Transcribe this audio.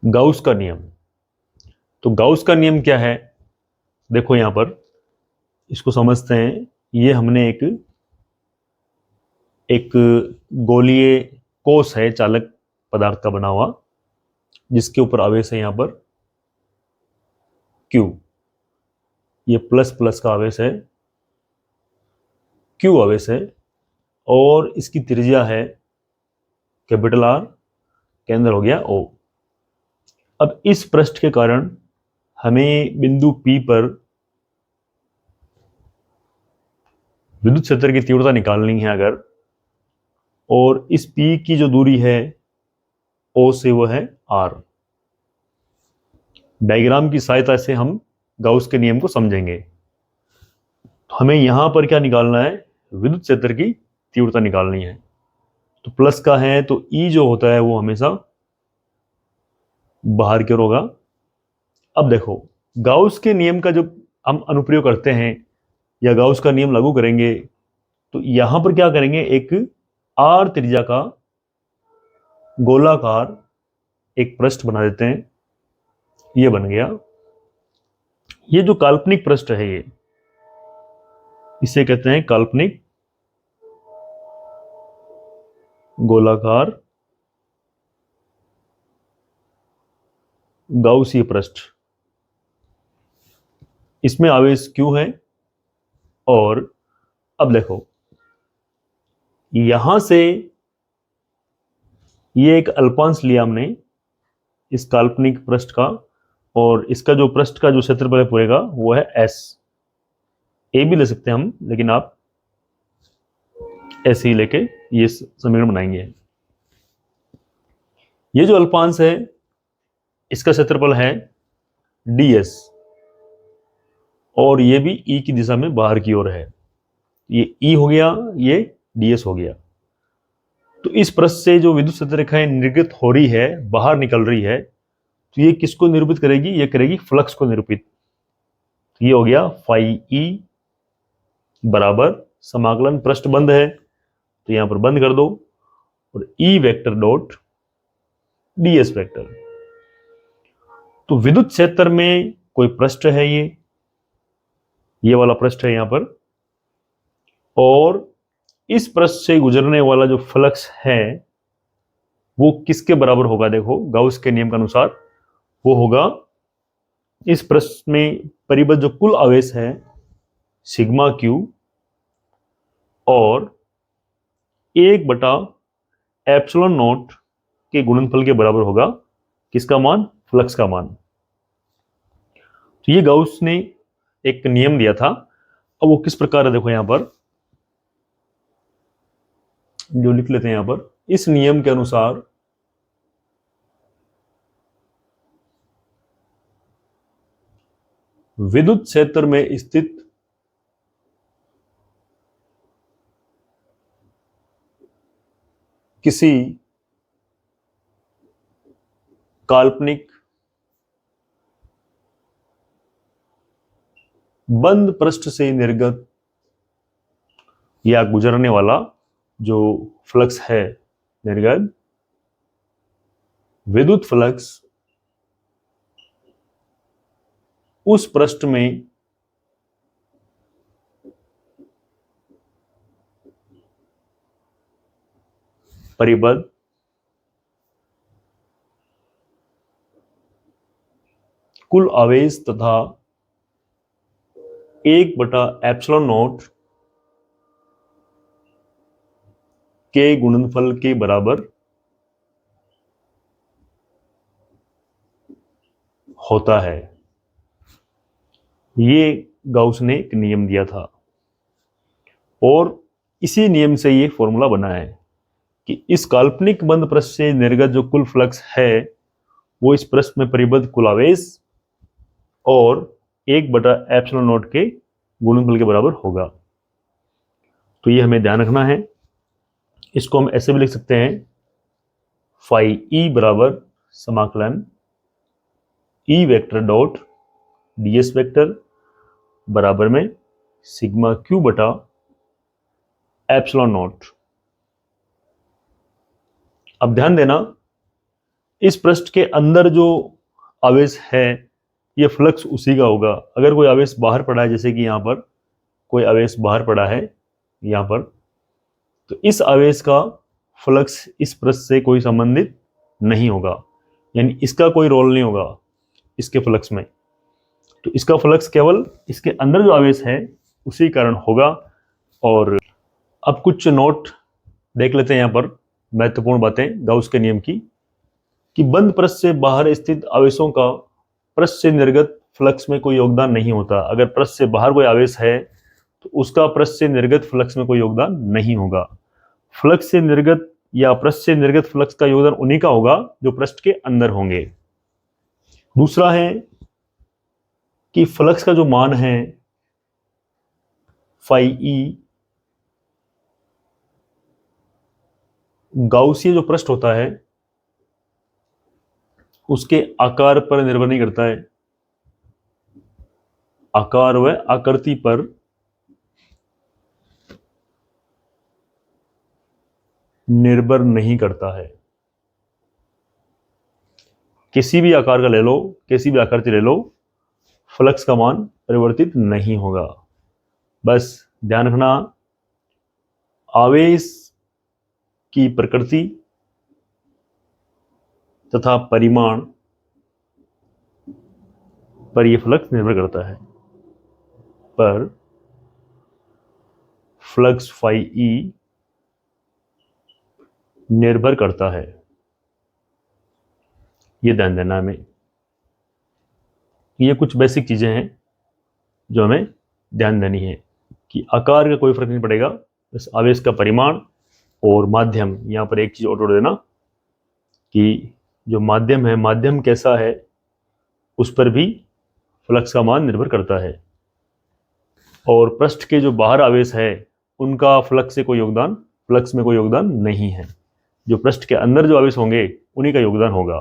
Gauss का नियम। तो गाउस का नियम क्या है, देखो यहां पर इसको समझते हैं। ये हमने एक एक गोलीय कोष है, चालक पदार्थ का बना हुआ, जिसके ऊपर आवेश है यहां पर Q। ये प्लस प्लस का आवेश है, Q आवेश है, और इसकी त्रिज्या है कैपिटल R, केंद्र हो गया O। अब इस पृष्ठ के कारण हमें बिंदु P पर विद्युत क्षेत्र की तीव्रता निकालनी है अगर, और इस P की जो दूरी है O से वो है R। डायग्राम की सहायता से हम गाउस के नियम को समझेंगे। तो हमें यहां पर क्या निकालना है, विद्युत क्षेत्र की तीव्रता निकालनी है। तो प्लस का है तो E जो होता है वो हमेशा बाहर की ओर होगा। अब देखो, गाउस के नियम का जब हम अनुप्रयोग करते हैं या गाउस का नियम लागू करेंगे, तो यहां पर क्या करेंगे, एक R त्रिज्या का गोलाकार एक पृष्ठ बना देते हैं। ये बन गया। ये जो काल्पनिक पृष्ठ है, ये इसे कहते हैं काल्पनिक गोलाकार गाउसीय पृष्ठ। इसमें आवेश Q है। और अब देखो, यहां से ये एक अल्पांश लिया हमने इस काल्पनिक पृष्ठ का, और इसका जो पृष्ठ का जो क्षेत्रफल पूरेगा वो है S। ए भी ले सकते हैं हम, लेकिन आप ऐसे ही लेके ये समीकरण बनाएंगे। ये जो अल्पांश है इसका क्षेत्रफल है ds, और ये भी E की दिशा में बाहर की ओर है। ये E हो गया, ये ds हो गया। तो इस पृष्ठ से जो विद्युत क्षेत्र रेखाएं निर्गत हो रही है, बाहर निकल रही है, तो ये किसको निरूपित करेगी, ये करेगी फ्लक्स को निरूपित। तो ये हो गया फाई E बराबर समाकलन, पृष्ठ बंद है तो यहां पर बंद कर दो, और E vector dot ds vector. तो विद्युत क्षेत्र में कोई पृष्ठ है, ये वाला पृष्ठ है यहां पर, और इस पृष्ठ से गुजरने वाला जो फ्लक्स है वो किसके बराबर होगा, देखो गाउस के नियम के अनुसार वो होगा, इस पृष्ठ में परिबद्ध जो कुल आवेश है सिग्मा Q, और 1/ε0 के गुणनफल के बराबर होगा किसका मान, फ्लक्स का मान। तो ये गाउस ने एक नियम दिया था। अब वो किस प्रकार है, देखो यहां पर जो लिख लेते हैं, यहां पर इस नियम के अनुसार विद्युत क्षेत्र में स्थित किसी काल्पनिक बंद पृष्ठ से निर्गत या गुजरने वाला जो फ्लक्स है निर्गत, विद्युत फ्लक्स उस पृष्ठ में परिबद्ध कुल आवेश तथा 1/ε0 के गुणनफल के बराबर होता है। ये गाउस ने एक नियम दिया था, और इसी नियम से ये फॉर्मूला बना है कि इस काल्पनिक बंद पृष्ठ से निर्गत जो कुल फ्लक्स है वो इस पृष्ठ में परिबद्ध कुल आवेश और 1/ε0 के गुणनफल के बराबर होगा। तो ये हमें ध्यान रखना है। इसको हम ऐसे भी लिख सकते हैं, फाई E बराबर समाकलन E vector dot ds vector बराबर में सिग्मा Q बटा ε0। अब ध्यान देना, इस पृष्ठ के अंदर जो आवेश है ये फ्लक्स उसी का होगा। अगर कोई आवेश बाहर पड़ा है, जैसे कि यहाँ पर कोई आवेश बाहर पड़ा है यहाँ पर, तो इस आवेश का फ्लक्स इस पृष्ठ से कोई संबंधित नहीं होगा, यानी इसका कोई रोल नहीं होगा इसके फ्लक्स में। तो इसका फ्लक्स केवल इसके अंदर जो आवेश है उसी कारण होगा। और अब कुछ नोट देख लेते हैं यहाँ पर, महत्वपूर्ण बातें गाउस के नियम की, कि बंद पृष्ठ से बाहर स्थित आवेशों का पृष्ठ से निर्गत फ्लक्स में कोई योगदान नहीं होता। अगर पृष्ठ से बाहर कोई आवेश है तो उसका पृष्ठ से निर्गत फ्लक्स में कोई योगदान नहीं होगा। फ्लक्स से निर्गत या पृष्ठ से निर्गत फ्लक्स का योगदान उन्हीं का होगा जो पृष्ठ के अंदर होंगे। दूसरा है कि फ्लक्स का जो मान है फाई ई, गाउसीय जो पृष्ठ होता है उसके आकार पर निर्भर नहीं करता है, आकार व आकृति पर निर्भर नहीं करता है। किसी भी आकार का ले लो, किसी भी आकृति ले लो, फ्लक्स का मान परिवर्तित नहीं होगा। बस ध्यान रखना, आवेश की प्रकृति तथा परिमाण पर यह फ्लक्स निर्भर करता है, पर फ्लक्स फाई ई निर्भर करता है। ये ध्यान देना हमें। ये कुछ बेसिक चीजें हैं जो हमें ध्यान देनी है कि आकार का कोई फर्क नहीं पड़ेगा, बस आवेश का परिमाण और माध्यम। यहां पर एक चीज और जोड़ देना कि जो माध्यम है, माध्यम कैसा है उस पर भी फ्लक्स का मान निर्भर करता है। और पृष्ठ के जो बाहर आवेश है उनका फ्लक्स में कोई योगदान नहीं है। जो पृष्ठ के अंदर जो आवेश होंगे उन्हीं का योगदान होगा।